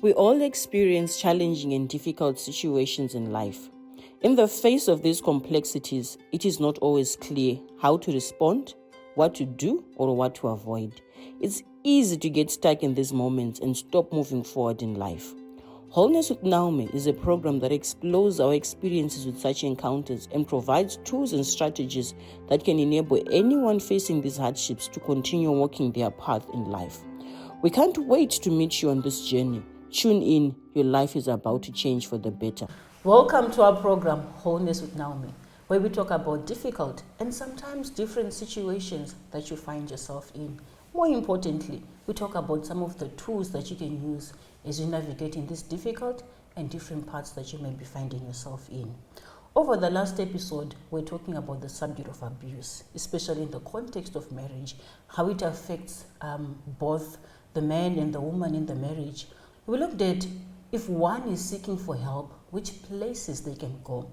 We all experience challenging and difficult situations in life. In the face of these complexities, it is not always clear how to respond, what to do, or what to avoid. It's easy to get stuck in these moments and stop moving forward in life. Wholeness with Naomi is a program that explores our experiences with such encounters and provides tools and strategies that can enable anyone facing these hardships to continue walking their path in life. We can't wait to meet you on this journey. Tune in, your life is about to change for the better. Welcome to our program, Wholeness with Naomi, where we talk about difficult and sometimes different situations that you find yourself in. More importantly, we talk about some of the tools that you can use as you navigate in these difficult and different parts that you may be finding yourself in. Over the last episode, we're talking about the subject of abuse, especially in the context of marriage, how it affects both the man and the woman in the marriage. We looked at if one is seeking for help, which places they can go.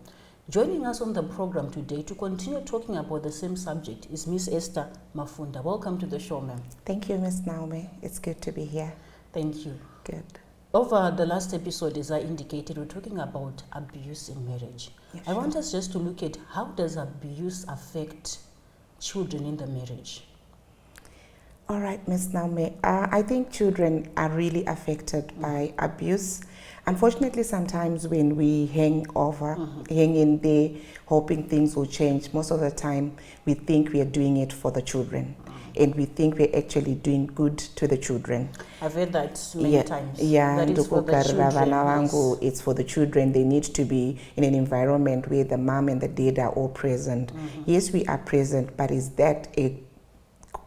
Joining us on the program today to continue talking about the same subject is Miss Esther Mafunda. Welcome to the show, ma'am. Thank you, Miss Naomi. It's good to be here. Thank you. Good. Over the last episode, as I indicated, we're talking about abuse in marriage. Yeah, I want us just to look at how does abuse affect children in the marriage? All right, Miss Naomi. I think children are really affected by abuse. Unfortunately, sometimes when we hang in there, hoping things will change, most of the time we think we are doing it for the children. And we think we're actually doing good to the children. I've heard that many times. Yeah, that is for the children. It's for the children. They need to be in an environment where the mom and the dad are all present. Yes, we are present, but is that a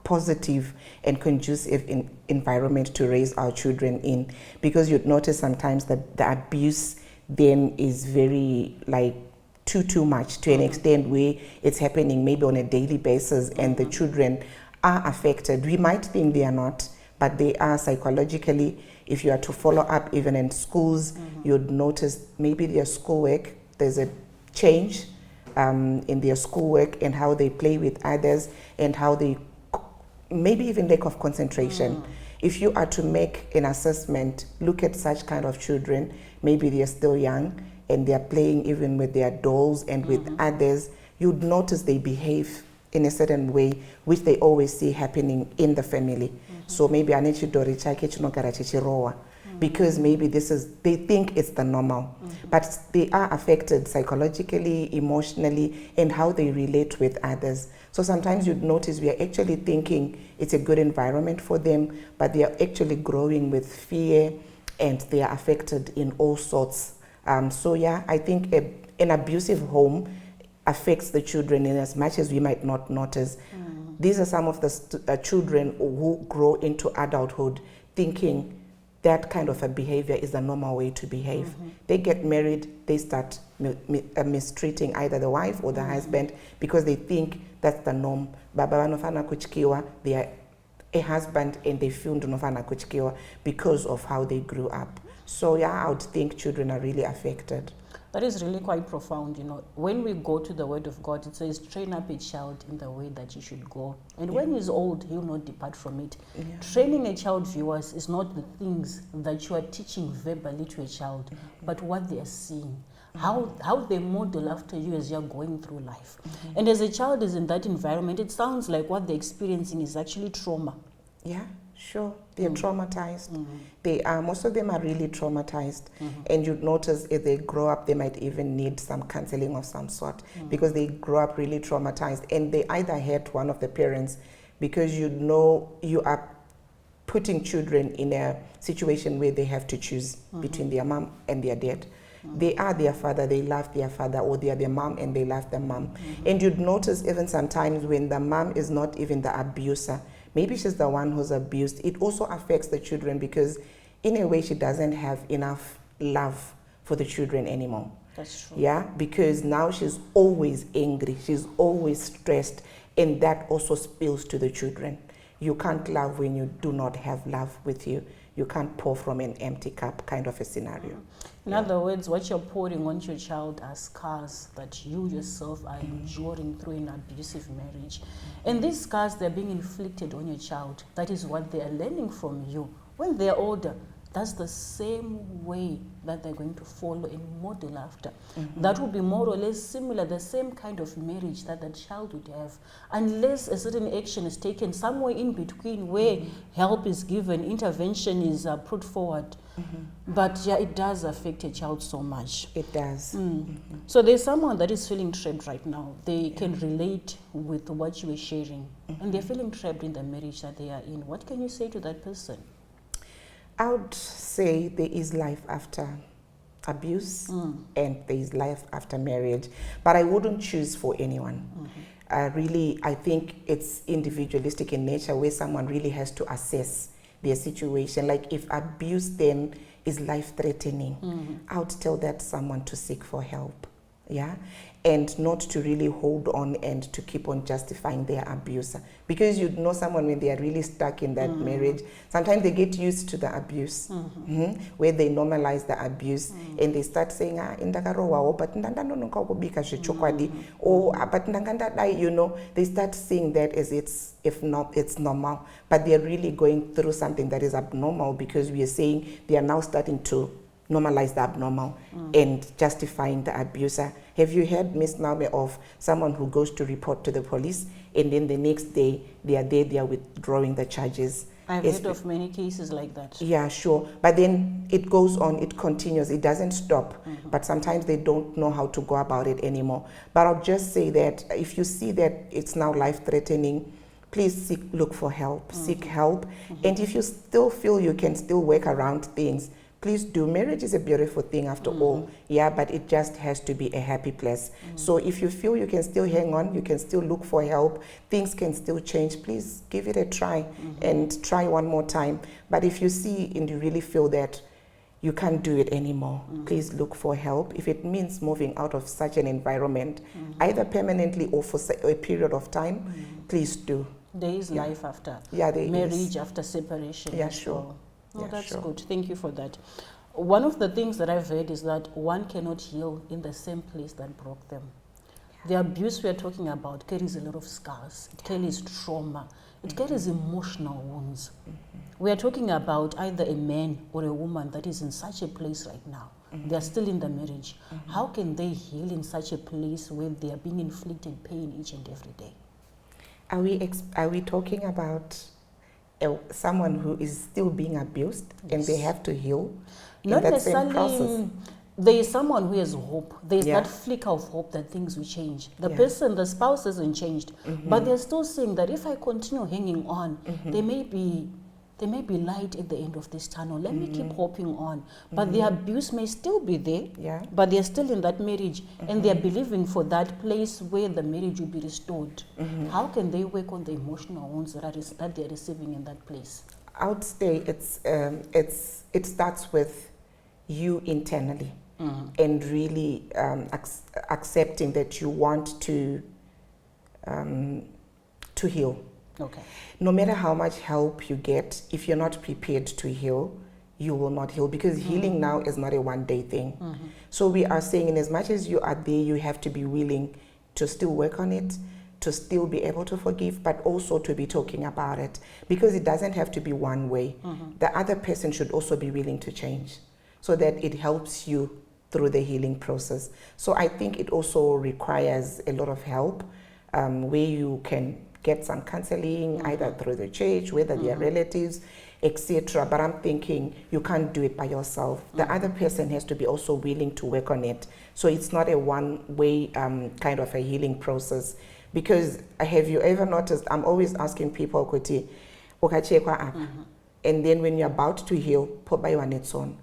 positive and conducive environment to raise our children in? Because you'd notice sometimes that the abuse then is very too much to an extent where it's happening maybe on a daily basis and the children are affected. We might think they are not, but they are psychologically. If you are to follow up even in schools, you'd notice maybe their schoolwork, there's a change in their schoolwork and how they play with others and how they maybe even lack of concentration. If you are to make an assessment, look at such kind of children, maybe they're still young and they're playing even with their dolls and with others, you'd notice they behave in a certain way, which they always see happening in the family. So maybe because maybe they think it's the normal, but they are affected psychologically, emotionally, and how they relate with others. So sometimes you'd notice we are actually thinking it's a good environment for them, but they are actually growing with fear and they are affected in all sorts. I think an abusive home affects the children in as much as we might not notice. These are some of the children who grow into adulthood thinking that kind of a behavior is the normal way to behave. They get married, they start mistreating either the wife or the husband because they think that's the norm. Baba vanofana kuchikiwa, they are a husband and they feel vanofana kuchikiwa because of how they grew up. So yeah, I would think children are really affected. That is really quite profound. When we go to the Word of God, it says, train up a child in the way that he should go. And when he's old, he'll not depart from it. Training a child, viewers, is not the things that you are teaching verbally to a child, but what they are seeing. How they model after you as you're going through life. And as a child is in that environment, it sounds like what they're experiencing is actually trauma. Yeah, sure. They're traumatized. They are, most of them are really traumatized. And you'd notice if they grow up, they might even need some counseling of some sort because they grow up really traumatized. And they either hurt one of the parents because you are putting children in a situation where they have to choose between their mom and their dad. They are their father, they love their father, or they are their mom and they love their mom. And you'd notice even sometimes when the mom is not even the abuser, maybe she's the one who's abused, it also affects the children because in a way she doesn't have enough love for the children anymore. That's true. Yeah, because now she's always angry, she's always stressed, and that also spills to the children. You can't love when you do not have love with you. You can't pour from an empty cup kind of a scenario. In other words, what you're pouring onto your child are scars that you yourself are enduring through an abusive marriage. And these scars, they're being inflicted on your child. That is what they are learning from you. When they're older, that's the same way that they're going to follow and model after. That will be more or less similar, the same kind of marriage that the child would have, unless a certain action is taken somewhere in between where help is given, intervention is put forward. But yeah, it does affect a child so much. It does. So there's someone that is feeling trapped right now. They can relate with what you were sharing, and they're feeling trapped in the marriage that they are in. What can you say to that person? I would say there is life after abuse and there is life after marriage, but I wouldn't choose for anyone. Really, I think it's individualistic in nature, where someone really has to assess their situation. Like if abuse then is life-threatening, I would tell that someone to seek for help, yeah, and not to really hold on and to keep on justifying their abuser. Because you know someone when they are really stuck in that marriage, sometimes they get used to the abuse, where they normalize the abuse and they start saying, they start seeing that as it's normal, but they're really going through something that is abnormal, because we are saying they are now starting to normalize the abnormal and justifying the abuser. Have you heard, Miss Naomi, of someone who goes to report to the police and then the next day they are withdrawing the charges? I've heard of many cases like that. Yeah, sure. But then it goes on, it continues, it doesn't stop. But sometimes they don't know how to go about it anymore. But I'll just say that if you see that it's now life-threatening, please look for help, seek help. And if you still feel you can still work around things, please do. Marriage is a beautiful thing after all, yeah, but it just has to be a happy place. So if you feel you can still hang on, you can still look for help, things can still change, please give it a try and try one more time. But if you see and you really feel that you can't do it anymore, please look for help. If it means moving out of such an environment, either permanently or for a period of time, please do. There is life after marriage, after separation. Yeah, sure. Well. Oh, yeah, that's sure. good. Thank you for that. One of the things that I've heard is that one cannot heal in the same place that broke them. The abuse we are talking about carries a lot of scars. It carries trauma. It carries emotional wounds. We are talking about either a man or a woman that is in such a place right now. They are still in the marriage. How can they heal in such a place where they are being inflicted pain each and every day? Are we talking about someone who is still being abused and they have to heal in Not that same process? necessarily. There is someone who has hope. There is Yeah. that flicker of hope that things will change. The person, the spouse hasn't changed, but they're still saying that if I continue hanging on, there may be light at the end of this tunnel. Let me keep hoping on. But the abuse may still be there, Yeah. but they're still in that marriage and they're believing for that place where the marriage will be restored. How can they work on the emotional wounds that they're receiving in that place? I would say it starts with you internally and really accepting that you want to heal. Okay. No matter how much help you get, if you're not prepared to heal, you will not heal, because healing now is not a one-day thing. So we are saying, in as much as you are there, you have to be willing to still work on it, to still be able to forgive, but also to be talking about it, because it doesn't have to be one way. The other person should also be willing to change so that it helps you through the healing process. So I think it also requires a lot of help, where you can get some counseling, either through the church, whether they are relatives, etc. But I'm thinking you can't do it by yourself. The other person has to be also willing to work on it. So it's not a one-way kind of a healing process. Because have you ever noticed, I'm always asking people, Kuti, and then when you're about to heal, put by one its own.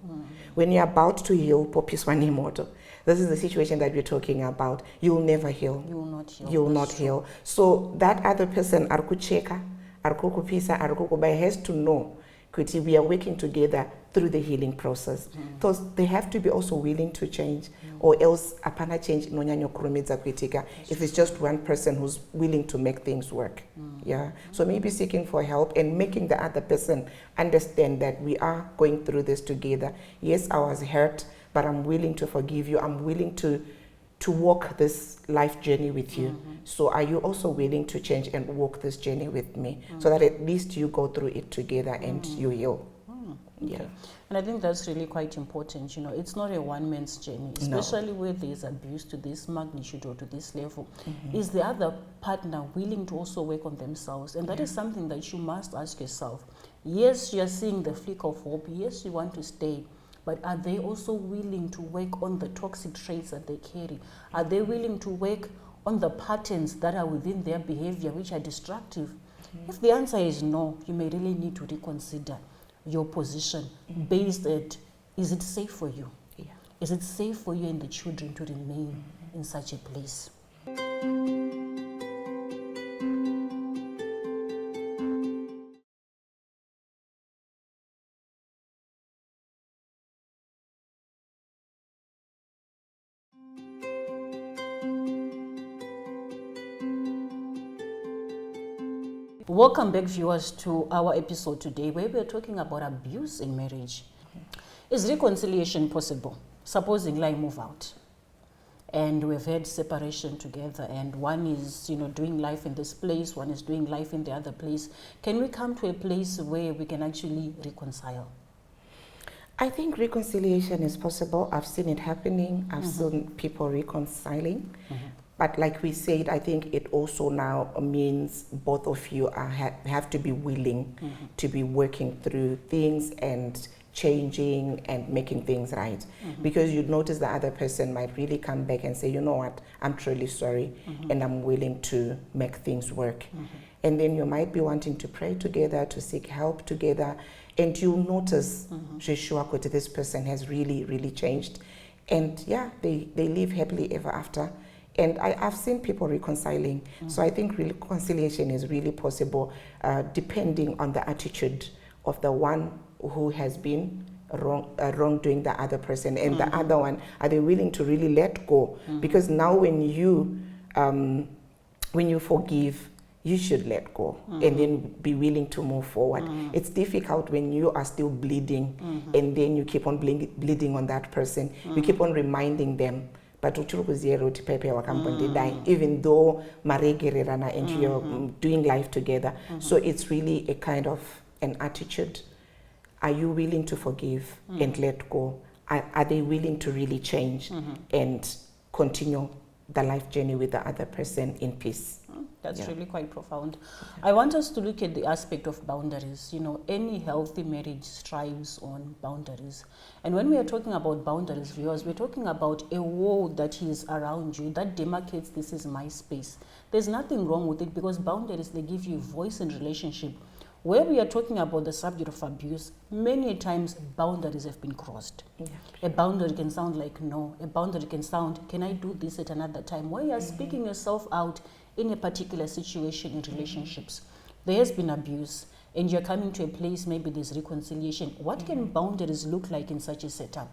When you're about to heal, put peace one immortal. This is the situation that we're talking about. You will never heal. You will not heal. You will not heal. So that other person, Arkucheka, Arkukupisa, Arkukubai, has to know that we are working together through the healing process. So they have to be also willing to change, or else apana change nonyanyo kurumidza kwitika if it's just one person who's willing to make things work. Yeah. So maybe seeking for help and making the other person understand that we are going through this together. Yes, I was hurt, but I'm willing to forgive you. I'm willing to walk this life journey with you. So are you also willing to change and walk this journey with me, so that at least you go through it together and you heal? Yeah. Okay. And I think that's really quite important. It's not a one man's journey, especially where there's abuse to this magnitude or to this level. Is the other partner willing to also work on themselves? And that is something that you must ask yourself. Yes, you're seeing the flick of hope. Yes, you want to stay. But are they also willing to work on the toxic traits that they carry? Are they willing to work on the patterns that are within their behavior which are destructive? If the answer is no, you may really need to reconsider your position based at, is it safe for you? Yeah. Is it safe for you and the children to remain in such a place? Welcome back, viewers, to our episode today where we are talking about abuse in marriage. Is reconciliation possible? Supposing I move out and we've had separation together and one is doing life in this place, one is doing life in the other place. Can we come to a place where we can actually reconcile? I think reconciliation is possible. I've seen it happening. I've seen people reconciling. But like we said, I think it also now means both of you have to be willing to be working through things and changing and making things right. Because you notice the other person might really come back and say, you know what, I'm truly sorry and I'm willing to make things work. And then you might be wanting to pray together, to seek help together, and you'll notice, this person has really, really changed. And yeah, they live happily ever after. And I've seen people reconciling. So I think reconciliation is really possible depending on the attitude of the one who has been wrongdoing the other person. And the other one, are they willing to really let go? Because now when you forgive, you should let go and then be willing to move forward. It's difficult when you are still bleeding and then you keep on bleeding on that person. You keep on reminding them. But even though and you're doing life together. So it's really a kind of an attitude. Are you willing to forgive and let go? Are they willing to really change and continue the life journey with the other person in peace? That's really quite profound. I want us to look at the aspect of boundaries. Any healthy marriage strives on boundaries. And when we are talking about boundaries, viewers, we're talking about a wall that is around you that demarcates this is my space. There's nothing wrong with it because boundaries, they give you voice in relationship. Where we are talking about the subject of abuse, many times boundaries have been crossed. A boundary can sound like no. A boundary can sound, can I do this at another time? Where you are speaking yourself out in a particular situation in relationships. There has been abuse and you're coming to a place, maybe there's reconciliation. What can boundaries look like in such a setup?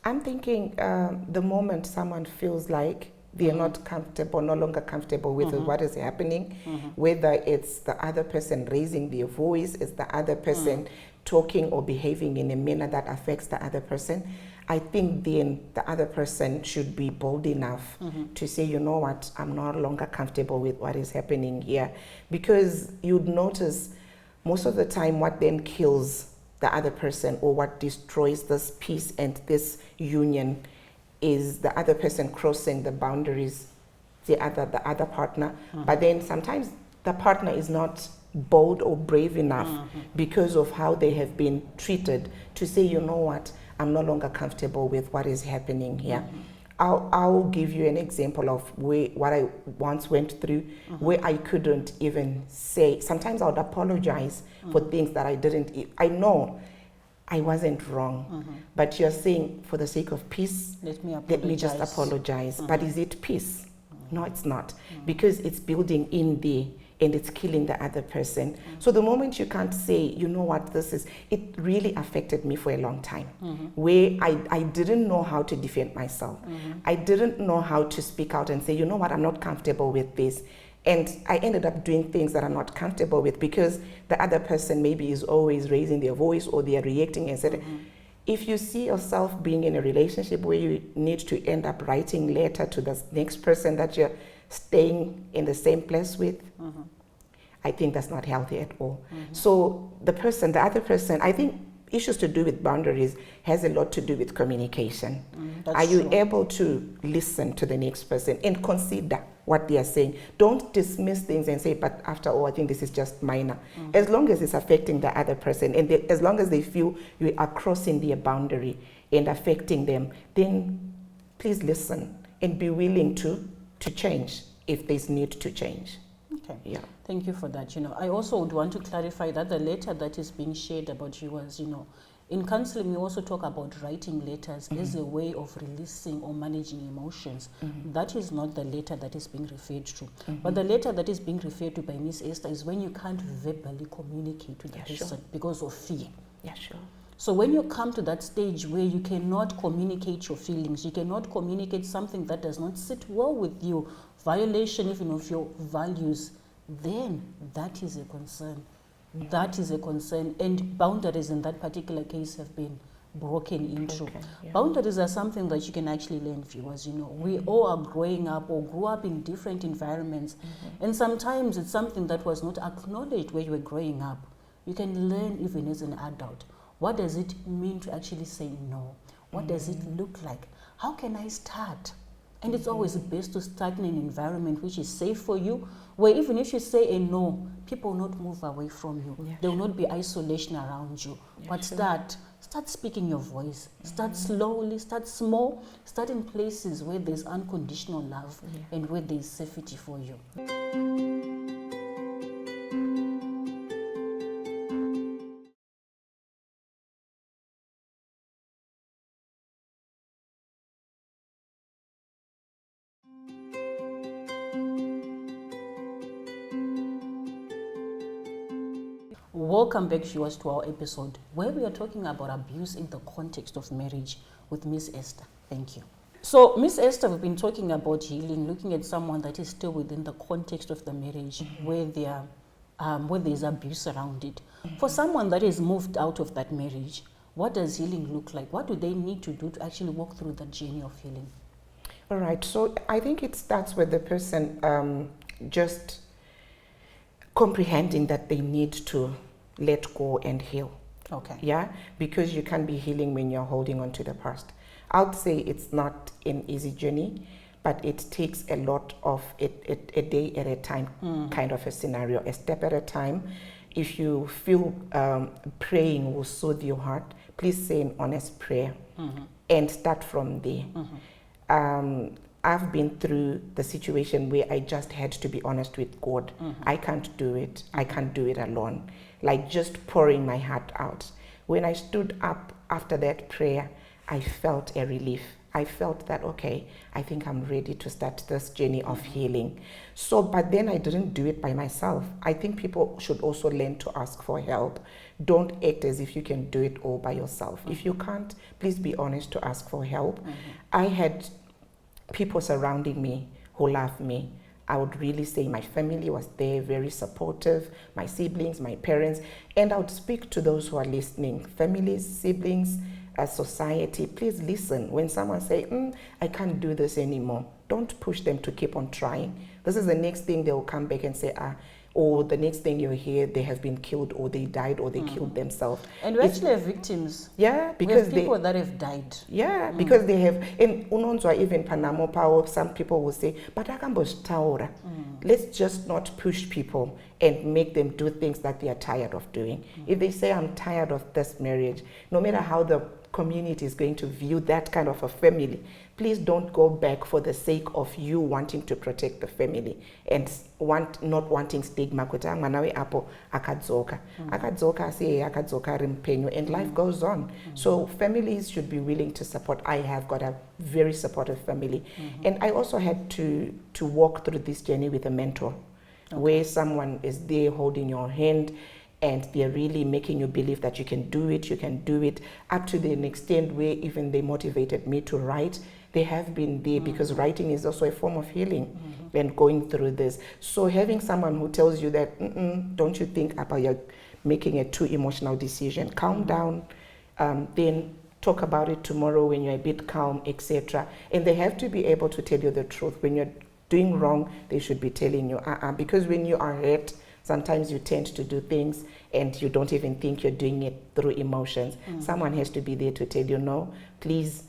I'm thinking the moment someone feels like they're not comfortable, no longer comfortable with what is happening, whether it's the other person raising their voice, it's the other person talking or behaving in a manner that affects the other person, I think then the other person should be bold enough to say, you know what, I'm no longer comfortable with what is happening here. Because you'd notice most of the time what then kills the other person or what destroys this peace and this union is the other person crossing the boundaries, the other partner. But then sometimes the partner is not bold or brave enough because of how they have been treated to say, you know what, I'm no longer comfortable with what is happening here. I'll give you an example of what I once went through where I couldn't even say. Sometimes I would apologize for things that I didn't. I know I wasn't wrong, but you're saying for the sake of peace, let me just apologize. But is it peace? No, it's not, because it's building in there and it's killing the other person. So the moment you can't say, you know what, it really affected me for a long time, where I didn't know how to defend myself. I didn't know how to speak out and say, you know what, I'm not comfortable with this. And I ended up doing things that I'm not comfortable with because the other person maybe is always raising their voice or they are reacting and said, if you see yourself being in a relationship where you need to end up writing letter to the next person that you're staying in the same place with, I think that's not healthy at all. So the other person, I think issues to do with boundaries has a lot to do with communication. That's Are you true. able to listen to the next person and consider what they are saying? Don't dismiss things and say, but after all, I think this is just minor. As long as it's affecting the other person, and as long as they feel you are crossing their boundary and affecting them, then please listen and be willing to change if there's need to change. Okay. Yeah. Thank you for that. I also would want to clarify that the letter that is being shared about you was, in counseling, we also talk about writing letters as a way of releasing or managing emotions. That is not the letter that is being referred to. But the letter that is being referred to by Miss Esther is when you can't verbally communicate to the person because of fear. Yeah, sure. So when you come to that stage where you cannot communicate your feelings, you cannot communicate something that does not sit well with you, violation even of your values, then that is a concern. That is a concern, and boundaries in that particular case have been broken into. Okay, yeah. Boundaries are something that you can actually learn, viewers. We all are growing up or grew up in different environments, and sometimes it's something that was not acknowledged where you were growing up. You can learn even as an adult. What does it mean to actually say no? What does it look like? How can I start? And it's always best to start in an environment which is safe for you, where even if you say a no, people will not move away from you. Yeah, there will not be isolation around you. Yeah, But sure. start speaking your voice. Start slowly, start small, start in places where there's unconditional love and where there's safety for you. Welcome back, viewers, to our episode where we are talking about abuse in the context of marriage with Miss Esther. Thank you. So, Miss Esther, we've been talking about healing, looking at someone that is still within the context of the marriage where there's abuse around it. For someone that is moved out of that marriage, what does healing look like? What do they need to do to actually walk through that journey of healing? All right. So I think it starts with the person just comprehending that they need to let go and heal. Okay. Yeah, because you can't be healing when you're holding on to the past. I would say it's not an easy journey, but it takes a lot of it a day at a time kind of a scenario, a step at a time. If you feel praying will soothe your heart, please say an honest prayer and start from there. I've been through the situation where I just had to be honest with God. I can't do it. I can't do it alone. Like just pouring my heart out. When I stood up after that prayer, I felt a relief. I felt that, okay, I think I'm ready to start this journey of healing. So, but then I didn't do it by myself. I think people should also learn to ask for help. Don't act as if you can do it all by yourself. If you can't, please be honest to ask for help. I had people surrounding me who love me. I would really say my family was there, very supportive, my siblings, my parents, and I would speak to those who are listening, families, siblings, society. Please listen. When someone say, I can't do this anymore, don't push them to keep on trying. This is the next thing they will come back and say, or the next thing you hear, they have been killed, or they died, or they killed themselves. And we actually have victims. Yeah, We because have people that have died. yeah, because they have, in Unonzwa, even Panama Power, some people will say, but let's just not push people and make them do things that they are tired of doing. If they say, I'm tired of this marriage, no matter how the community is going to view that kind of a family, please don't go back for the sake of you wanting to protect the family and not wanting stigma. And life goes on. So families should be willing to support. I have got a very supportive family. And I also had to walk through this journey with a mentor, where someone is there holding your hand and they're really making you believe that you can do it, up to an extent where even they motivated me to write. They have been there because writing is also a form of healing and going through this. So having someone who tells you that, don't you think about your making a too emotional decision, calm down, then talk about it tomorrow when you're a bit calm, etc. And they have to be able to tell you the truth. When you're doing wrong, they should be telling you, because when you are hurt, Sometimes you tend to do things and you don't even think you're doing it through emotions. Someone has to be there to tell you, no, please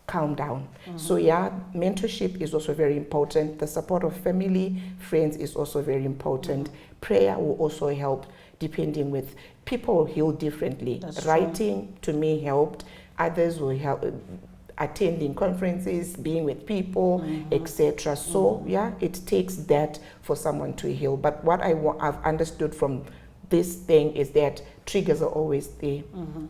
calm down. So yeah, mentorship is also very important. The support of family, friends is also very important. Prayer will also help, depending with people heal differently. That's Writing to me helped. Others will help. Attending conferences, being with people, etc. So yeah, it takes that for someone to heal. But what I've understood from this thing is that triggers are always there.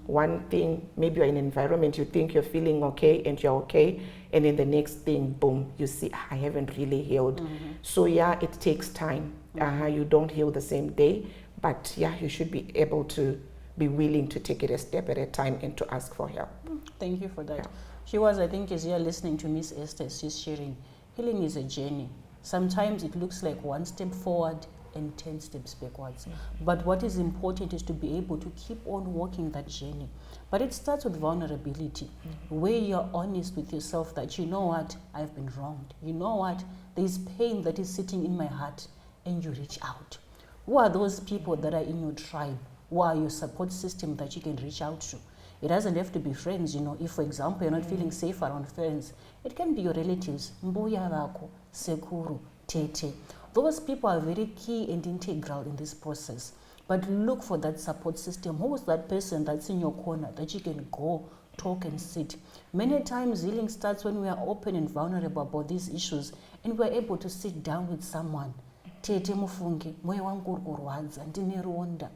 One thing, maybe you're in an environment, you think you're feeling okay and you're okay, and then the next thing, boom, you see, I haven't really healed. So yeah, it takes time. You don't heal the same day, but yeah, you should be able to be willing to take it a step at a time and to ask for help. Thank you for that. Yeah. She was, I think, as you're listening to Miss Esther, she's sharing, healing is a journey. Sometimes it looks like one step forward and 10 steps backwards. But what is important is to be able to keep on walking that journey. But it starts with vulnerability, where you're honest with yourself that, you know what, I've been wronged. You know what, there's pain that is sitting in my heart, and you reach out. Who are those people that are in your tribe? Who are your support system that you can reach out to? It doesn't have to be friends, you know. If, for example, you're not feeling safe around friends, it can be your relatives. Mbuya vako, sekuru, tete. Those people are very key and integral in this process. But look for that support system. Who is that person that's in your corner that you can go, talk and sit? Many times healing starts when we are open and vulnerable about these issues and we're able to sit down with someone. Tete mufungi, moyo wangu urwadza, ndine ronda.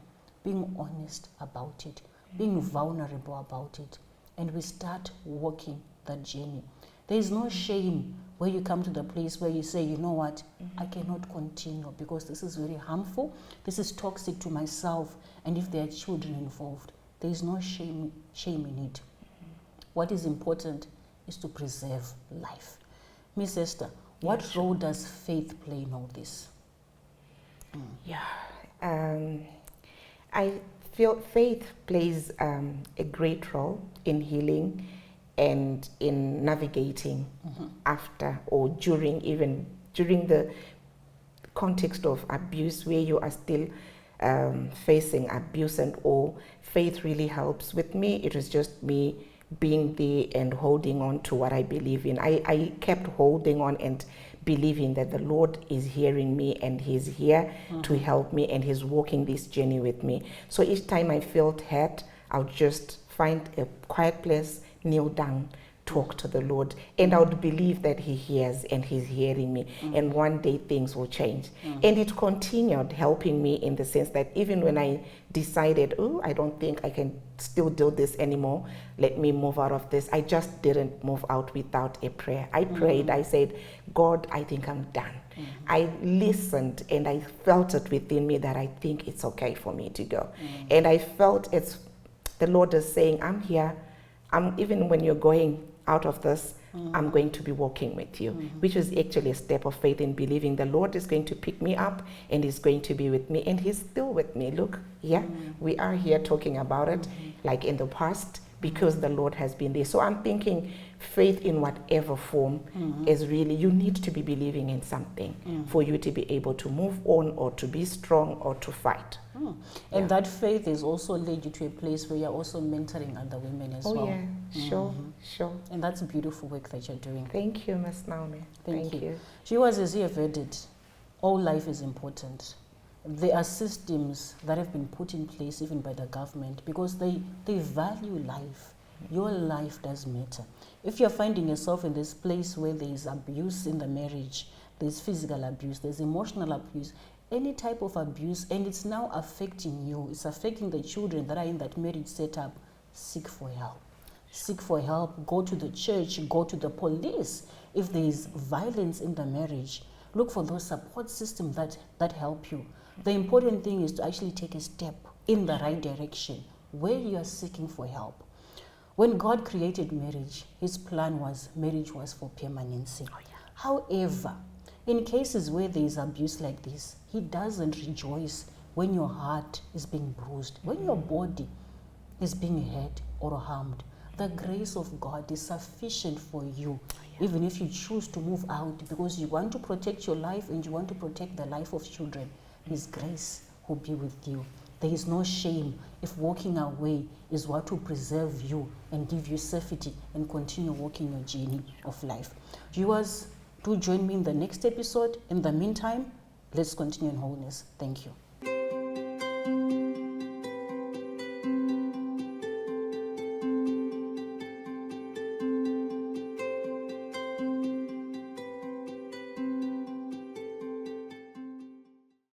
Being honest about it, being vulnerable about it, and we start walking that journey. There is no shame where you come to the place where you say, you know what, I cannot continue because this is very harmful, this is toxic to myself, and if there are children involved, there is no shame in it. What is important is to preserve life. Miss Esther, what role does faith play in all this? I feel faith plays a great role in healing and in navigating after or during the context of abuse, where you are still facing abuse and all. Faith really helps. With me, it was just me being there and holding on to what I believe in. I kept holding on and believing that the Lord is hearing me and He's here to help me and He's walking this journey with me. So each time I felt hurt, I'll just find a quiet place, kneel down, talk to the Lord, and I would believe that He hears and He's hearing me, and one day things will change. And it continued helping me in the sense that even when I decided, oh, I don't think I can still do this anymore, let me move out of this, I just didn't move out without a prayer. I prayed, I said, God, I think I'm done. I listened and I felt it within me that I think it's okay for me to go. And I felt it's the Lord is saying, I'm here. Even when you're going out of this, I'm going to be walking with you, which is actually a step of faith in believing the Lord is going to pick me up and He's going to be with me, and He's still with me. Look, we are here talking about it like in the past because the Lord has been there. So I'm thinking faith in whatever form is really, you need to be believing in something for you to be able to move on or to be strong or to fight. And that faith is also led you to a place where you're also mentoring other women as well. Oh yeah, sure. And that's beautiful work that you're doing. Thank you, Ms. Naomi. Thank you. She was, as you have heard it, all life is important. There are systems that have been put in place even by the government because they value life. Your life does matter. If you're finding yourself in this place where there is abuse in the marriage, there's physical abuse, there's emotional abuse, any type of abuse, and it's now affecting you, it's affecting the children that are in that marriage setup, seek for help. Seek for help, go to the church, go to the police. If there is violence in the marriage, look for those support systems that help you. The important thing is to actually take a step in the right direction where you are seeking for help. When God created marriage, His plan was marriage was for permanency. However, in cases where there is abuse like this, He doesn't rejoice when your heart is being bruised, when your body is being hurt or harmed. The grace of God is sufficient for you, even if you choose to move out because you want to protect your life and you want to protect the life of children. His grace will be with you. There is no shame if walking away is what will preserve you and give you safety and continue walking your journey of life. Viewers, do join me in the next episode. In the meantime, let's continue in wholeness. Thank you.